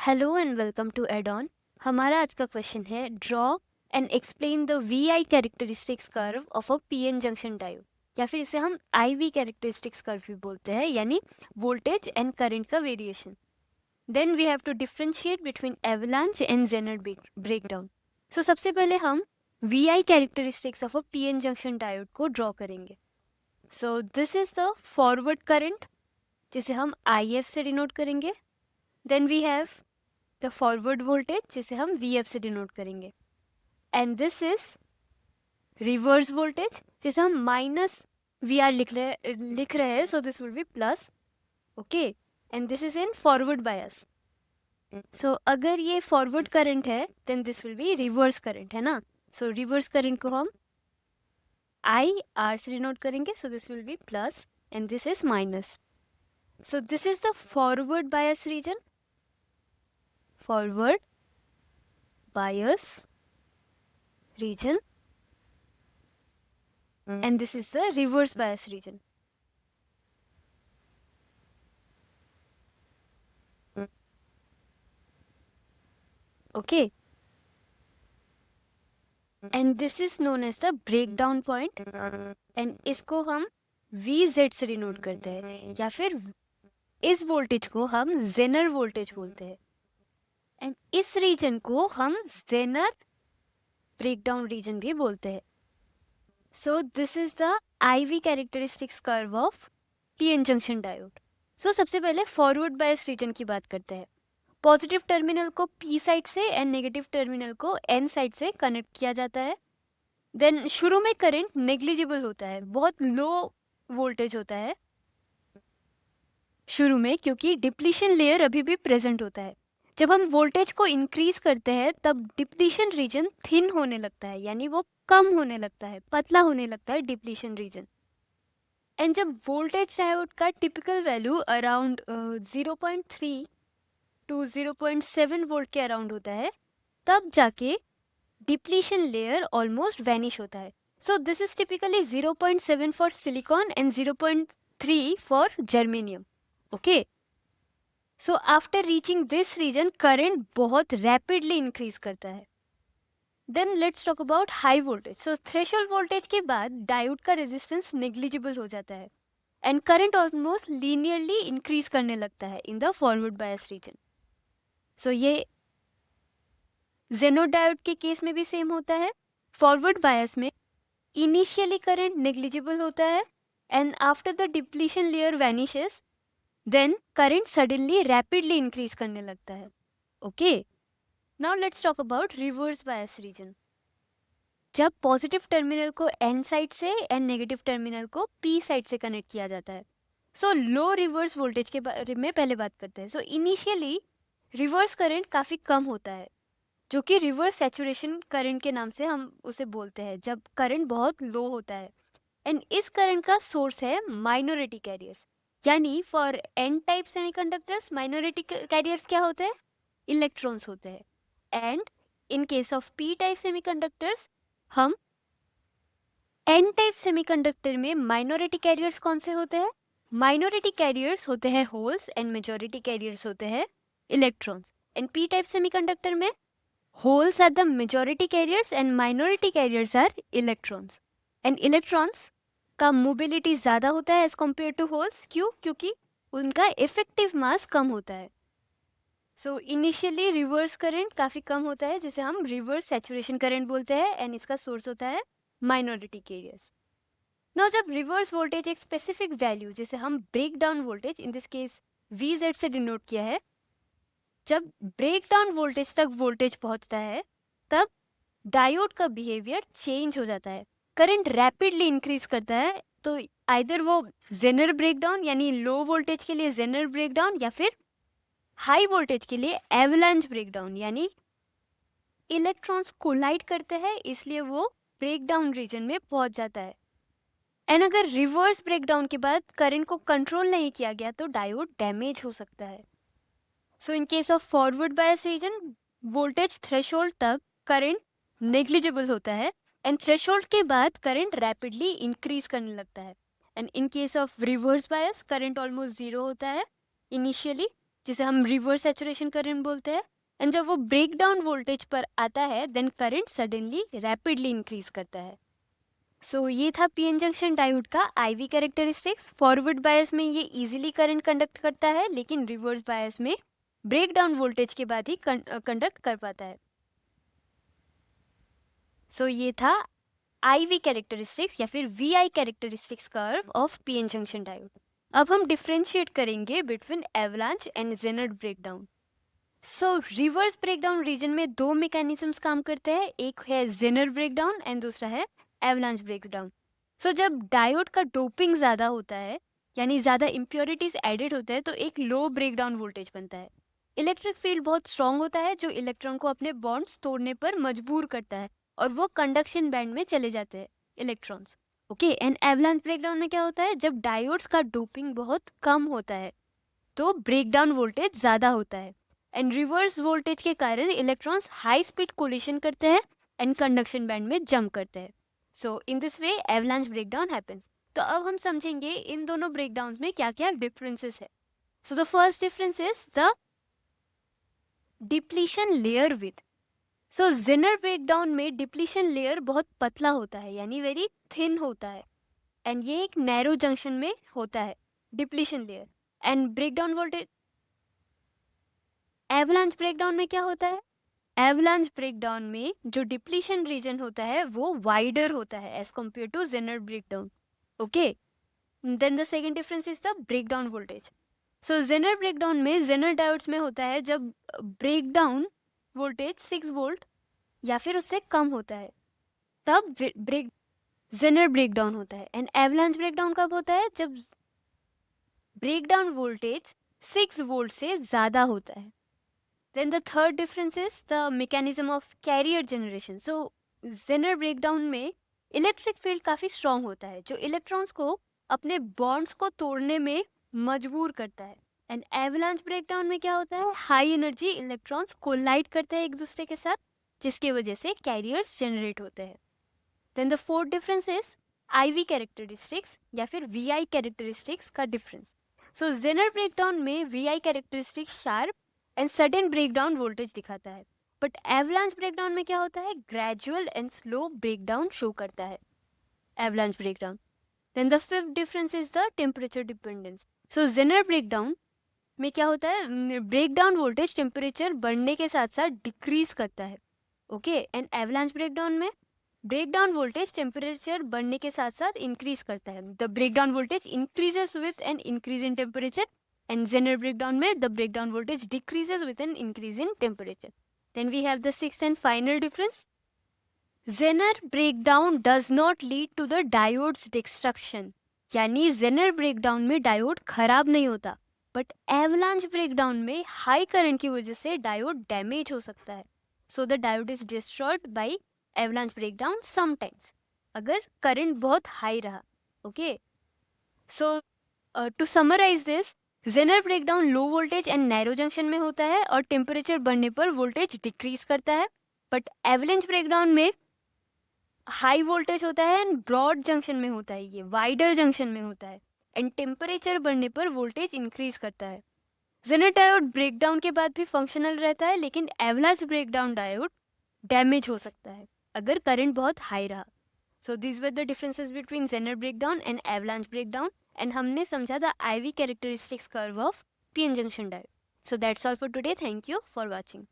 Hello and welcome to Adon. हमारा आज का क्वेश्चन है draw and explain the V I characteristics curve of a PN junction diode, या फिर इसे हम आई वी कैरेक्टरिस्टिक्स कर्व भी बोलते हैं, यानी वोल्टेज एंड करंट का variation. Then we have to differentiate between avalanche and Zener breakdown. So सबसे पहले हम V I characteristics of a PN junction diode को ड्रॉ करेंगे। So this is the forward current, जिसे हम आई एफ से denote करेंगे। Then we have the forward voltage, जिसे हम वी एफ से डिनोट करेंगे। And this is reverse voltage, जिसे हम माइनस वी आर लिख रहे हैं, so this will be plus. Okay, and this is in forward bias. So अगर ये फॉरवर्ड करंट है then this will be reverse current, है ना। सो रिवर्स करंट को हम आई आर से डिनोट करेंगे, so this will be plus and this is minus. So this is the forward bias region, forward bias region, and this is the reverse bias region. Okay, and this is known as the breakdown point, and इसको हम VZ से denote करते हैं, या फिर इस voltage को हम जेनर वोल्टेज बोलते हैं, एंड इस रीजन को हम जेनर ब्रेकडाउन रीजन भी बोलते हैं। So this is the IV characteristics curve of PN junction diode. So सबसे पहले फॉरवर्ड बायस रीजन की बात करते हैं। पॉजिटिव टर्मिनल को P साइड से एंड नेगेटिव टर्मिनल को N साइड से कनेक्ट किया जाता है। देन शुरू में करंट नेग्लिजिबल होता है, बहुत लो वोल्टेज होता है शुरू में, क्योंकि डिप्लीशन लेयर अभी भी प्रेजेंट होता है। जब हम वोल्टेज को इंक्रीज करते हैं तब डिप्लीशन रीजन थिन होने लगता है, यानी वो कम होने लगता है, पतला होने लगता है डिप्लीशन रीजन। एंड जब वोल्टेज डायोड का typical value around 0.3 to 0.7 volt के अराउंड होता है, तब जाके डिप्लीशन लेयर ऑलमोस्ट वैनिश होता है। So this is typically 0.7 for silicon and 0.3 for germanium. Okay, so after reaching this region current बहुत रैपिडली इंक्रीज करता है। Then let's talk about high voltage. So threshold voltage के बाद diode का resistance negligible हो जाता है and current almost linearly increase करने लगता है in the forward bias region. So ये जेनर डायोड के केस में भी सेम होता है। फॉरवर्ड बायस में इनिशियली करंट नेग्लिजिबल होता है and after the depletion layer vanishes, then current suddenly rapidly increase करने लगता है। Okay, now let's talk about reverse bias region. जब पॉजिटिव टर्मिनल को N साइड से एंड नेगेटिव टर्मिनल को P साइड से कनेक्ट किया जाता है। सो लो रिवर्स वोल्टेज के बारे में पहले बात करते हैं। सो इनिशियली रिवर्स करंट काफ़ी कम होता है, जो कि रिवर्स सैचुरेशन करंट के नाम से हम उसे बोलते हैं, जब करंट बहुत लो होता है। एंड इस करंट का सोर्स है माइनॉरिटी कैरियर्स, यानी for N type semiconductors minority carriers क्या होते हैं? इलेक्ट्रॉन्स होते हैं। And in case of P type semiconductors, हम N टाइप सेमीकंडक्टर में माइनॉरिटी कैरियर्स कौन से होते हैं? माइनॉरिटी कैरियर्स होते हैं होल्स एंड मेजॉरिटी कैरियर्स होते हैं electrons. And P type semiconductor में holes are the majority carriers and minority carriers are electrons. And electrons का मोबिलिटी ज़्यादा होता है एज कम्पेयर टू होल्स। क्यों? क्योंकि उनका इफेक्टिव मास कम होता है। सो इनिशियली रिवर्स करंट काफ़ी कम होता है, जिसे हम रिवर्स सैचुरेशन करंट बोलते हैं, एंड इसका सोर्स होता है माइनॉरिटी कैरियर्स। नाउ जब रिवर्स वोल्टेज एक स्पेसिफिक वैल्यू, जिसे हम breakdown voltage in this case VZ से डिनोट किया है, जब ब्रेक डाउन वोल्टेज तक वोल्टेज पहुंचता है, तब डायोड का बिहेवियर चेंज हो जाता है। करंट रैपिडली इंक्रीज करता है, तो आइदर वो जेनर ब्रेकडाउन यानी लो वोल्टेज के लिए जेनर ब्रेकडाउन, या फिर हाई वोल्टेज के लिए एवलांच ब्रेकडाउन, यानी इलेक्ट्रॉन्स कोलाइड करते हैं, इसलिए वो ब्रेकडाउन रीजन में पहुंच जाता है। एंड अगर रिवर्स ब्रेकडाउन के बाद करंट को कंट्रोल नहीं किया गया तो डायोड डैमेज हो सकता है। So in case of forward bias region, voltage threshold तक करंट नेग्लिजिबल होता है एंड थ्रेशोल्ड के बाद करंट रैपिडली इंक्रीज करने लगता है। And in case of reverse bias, current almost zero होता है इनिशियली जिसे हम रिवर्स सैचुरेशन करंट बोलते हैं। एंड जब वो ब्रेक डाउन वोल्टेज पर आता है then current suddenly rapidly increase करता है। सो ये था पीएन जंक्शन डायोड का आईवी कैरेक्टरिस्टिक्स। फॉरवर्ड बायस में ये इजीली करंट कंडक्ट करता है, लेकिन रिवर्स बायस में ब्रेक डाउन वोल्टेज के बाद ही कंडक्ट कर पाता है। सो ये था आईवी कैरेक्टरिस्टिक्स या फिर VI characteristics curve of PN junction diode. अब हम डिफरेंशिएट करेंगे between avalanche and Zener breakdown. So reverse breakdown region में दो मैकेनिज्म्स काम करते हैं, एक है जेनर ब्रेकडाउन एंड दूसरा है एवलांच ब्रेकडाउन। सो जब डायोड का डोपिंग ज़्यादा होता है, यानी ज़्यादा इम्प्योरिटीज एडेड होता है, तो एक लो ब्रेकडाउन वोल्टेज बनता है। इलेक्ट्रिक फील्ड बहुत स्ट्रांग होता है जो इलेक्ट्रॉन को अपने बॉन्ड्स तोड़ने पर मजबूर करता है और वो कंडक्शन बैंड में चले जाते हैं electrons. Okay, and avalanche breakdown में क्या होता है, जब डायोड्स का डोपिंग बहुत कम होता है तो ब्रेकडाउन वोल्टेज ज़्यादा होता है एंड रिवर्स वोल्टेज के कारण इलेक्ट्रॉन्स हाई स्पीड कोलिशन करते हैं एंड कंडक्शन बैंड में जंप करते हैं। So in this way avalanche breakdown happens. तो अब हम समझेंगे इन दोनों ब्रेकडाउन्स में क्या क्या डिफरेंसेस है। So the first difference is the depletion layer with. So Zener breakdown में डिप्लीशन लेयर बहुत पतला होता है, यानी वेरी थिन होता है, एंड ये एक नैरो जंक्शन में होता है depletion layer. And breakdown voltage avalanche breakdown में क्या होता है, एवलांच ब्रेकडाउन में जो डिप्लीशन रीजन होता है वो वाइडर होता है as compare to Zener breakdown. Okay, then the second difference is the breakdown voltage. So Zener breakdown में जेनर डायोड्स में होता है जब ब्रेकडाउन वोल्टेज 6 वोल्ट या फिर उससे कम होता है तब ब्रेक जेनर ब्रेकडाउन होता है। एंड एवलांच ब्रेकडाउन कब होता है, जब ब्रेकडाउन वोल्टेज 6 वोल्ट से ज़्यादा होता है। Then the third difference is the mechanism of carrier generation. So Zener breakdown में इलेक्ट्रिक फील्ड काफ़ी स्ट्रांग होता है जो इलेक्ट्रॉन्स को अपने बॉन्ड्स को तोड़ने में मजबूर करता है। एंड एवलांच ब्रेकडाउन में क्या होता है, हाई एनर्जी इलेक्ट्रॉन्स कोलाइड करते हैं एक दूसरे के साथ, जिसकी वजह से कैरियर्स जनरेट होते हैं। Then the fourth difference is IV characteristics या फिर वीआई कैरेक्टरिस्टिक्स का डिफरेंस। सो जेनर ब्रेकडाउन में VI characteristics sharp and sudden breakdown voltage दिखाता है, बट एवलांच ब्रेकडाउन में क्या होता है, gradual and slow breakdown show करता है avalanche breakdown. Then the fifth difference is the temperature dependence. So Zener breakdown में क्या होता है, ब्रेकडाउन वोल्टेज टेम्परेचर बढ़ने के साथ साथ डिक्रीज करता है। ओके, एंड एवलांच ब्रेकडाउन में ब्रेकडाउन वोल्टेज टेम्परेचर बढ़ने के साथ साथ इंक्रीज करता है। The breakdown voltage increases with an increase in temperature, and Zener breakdown में the breakdown voltage decreases with an increase in temperature. Then we have the sixth and final difference, Zener breakdown does not lead to the diodes destruction. यानी Zener breakdown में diode खराब नहीं होता, but avalanche breakdown में high current की वजह से diode damage हो सकता है। So the diode is destroyed by avalanche breakdown sometimes, अगर करंट बहुत हाई रहा। Okay, so to summarise this, Zener breakdown low voltage and narrow junction में होता है और टेम्परेचर बढ़ने पर वोल्टेज डिक्रीज करता है, बट एवलांच ब्रेकडाउन में हाई वोल्टेज होता है एंड ब्रॉड जंक्शन में होता है, ये वाइडर जंक्शन में होता है, एंड टेम्परेचर बढ़ने पर वोल्टेज इंक्रीज करता है। जेनर डायोड ब्रेकडाउन के बाद भी फंक्शनल रहता है, लेकिन एवलांच ब्रेकडाउन डायोड डैमेज हो सकता है अगर करंट बहुत हाई रहा। So this were the differences between Zener breakdown and avalanche breakdown, and हमने समझा the IV characteristics curve of PN junction diode. So that's all for today, thank you for watching.